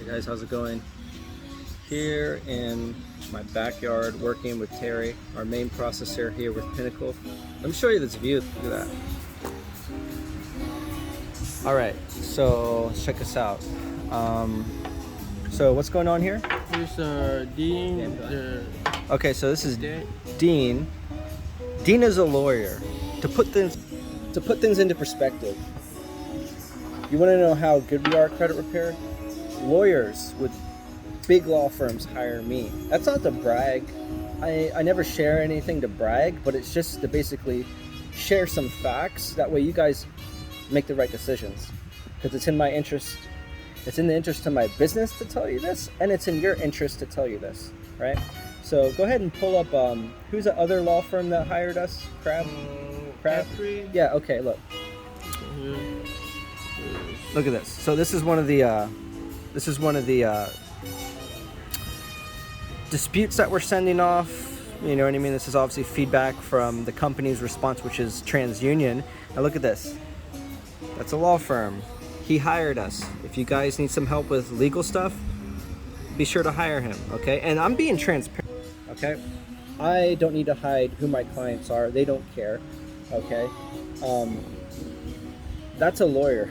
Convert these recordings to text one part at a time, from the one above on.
Hey guys, how's it going? Here in my backyard working with Terry, our main processor here with Pinnacle. Let me show you this view. Look at that. Alright, so let's check this out. So what's going on here? Here's Dean. Okay, so this is Dean. Dean is a lawyer. To put things into perspective, you want to know how good we are at credit repair? Lawyers with big law firms hire me. That's not to brag. I never share anything to brag, but it's just to basically share some facts. That way you guys make the right decisions. Because it's in my interest. It's in the interest of my business to tell you this, and it's in your interest to tell you this, right? So go ahead and pull up, who's the other law firm that hired us? Crab? Yeah, okay, look. Look at this. So this is one of the disputes that we're sending off. You know what I mean? This is obviously feedback from the company's response, which is TransUnion. Now look at this. That's a law firm. He hired us. If you guys need some help with legal stuff, be sure to hire him, okay? And I'm being transparent, okay? I don't need to hide who my clients are. They don't care, okay? That's a lawyer,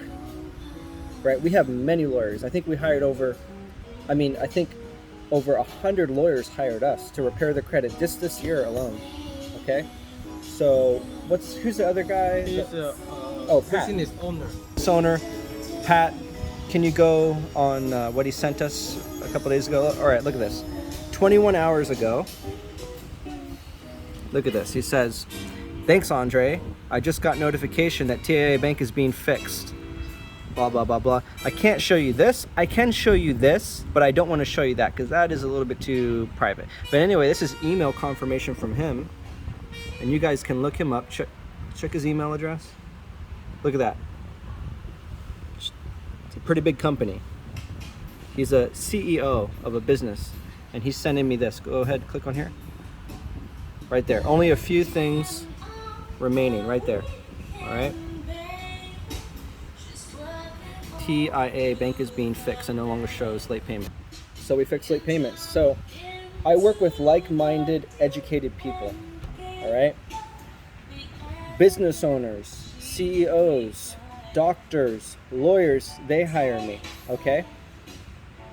right? We have many lawyers. I think we hired over 100 lawyers hired us to repair the credit just this year alone, okay? So who's the other guy? He's Pat. business owner. Owner, Pat, can you go on what he sent us a couple days ago? All right, look at this. 21 hours ago, look at this. He says, "Thanks, Andre. I just got notification that TIAA Bank is being fixed. Blah, blah, blah, blah. I can't show you this. I can show you this, but I don't want to show you that because that is a little bit too private." But anyway, this is email confirmation from him. And you guys can look him up. Check his email address. Look at that. It's a pretty big company. He's a CEO of a business, and he's sending me this. Go ahead, click on here. Right there. Only a few things remaining right there. All right. TIAA Bank is being fixed and no longer shows late payment. So we fix late payments. So I work with like-minded, educated people. All right. Business owners, CEOs, doctors, lawyers, they hire me, okay?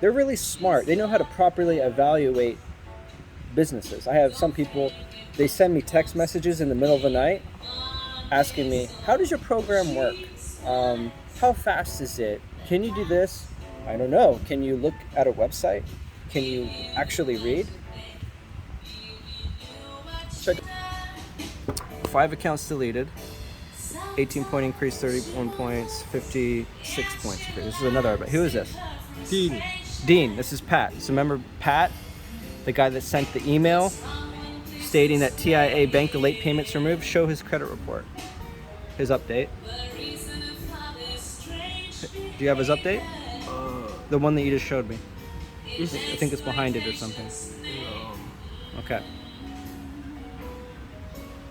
They're really smart. They know how to properly evaluate businesses. I have some people, they send me text messages in the middle of the night asking me, "How does your program work? How fast is it? Can you do this?" I don't know. Can you look at a website? Can you actually read? Check. 5 accounts deleted. 18-point increase, 31 points, 56 points. Okay, this is another. But who is this? Dean. This is Pat. So remember Pat, the guy that sent the email stating that TIAA Bank, the late payments removed? Show his credit report. His update. Do you have his update? The one that you just showed me. I think it's behind it or something. Okay.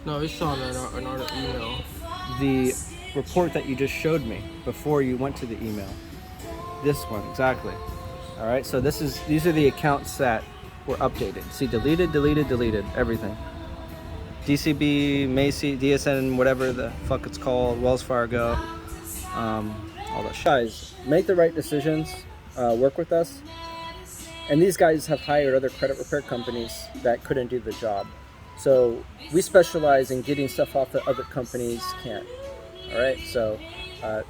No, it's on another email. The report that you just showed me before you went to the email. This one, exactly. All right, so these are the accounts that were updated. See, deleted, everything. DCB, Macy, DSN, whatever the fuck it's called, Wells Fargo, all that shit. Guys, make the right decisions, work with us. And these guys have hired other credit repair companies that couldn't do the job. So we specialize in getting stuff off that other companies can't. All right, so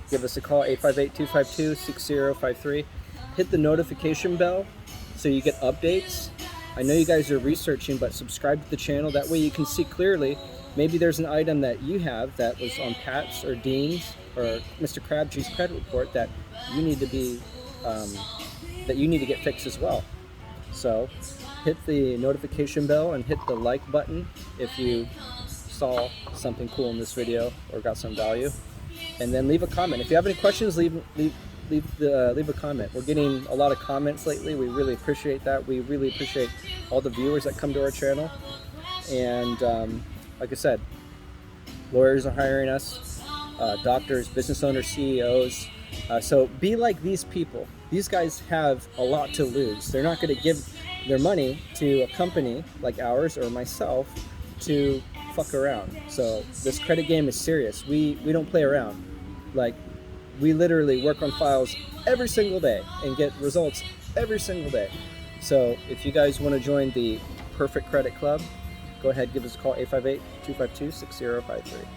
give us a call, 858-252-6053. Hit the notification bell so you get updates. I know you guys are researching, but subscribe to the channel. That way you can see clearly. Maybe there's an item that you have that was on Pat's or Dean's or Mr. Crabtree's credit report that you need to get fixed as well. So hit the notification bell and hit the like button if you saw something cool in this video or got some value, and then leave a comment. If you have any questions, leave a comment. We're getting a lot of comments lately. We really appreciate that. We really appreciate all the viewers that come to our channel. And like I said, lawyers are hiring us, doctors, business owners, CEOs. So be like these people. these guys have a lot to lose. They're not going to give their money to a company like ours or myself to fuck around. So this credit game is serious. We don't play around. Like, we literally work on files every single day and get results every single day. So if you guys want to join the Perfect Credit Club, go ahead, give us a call, 858-252-6053.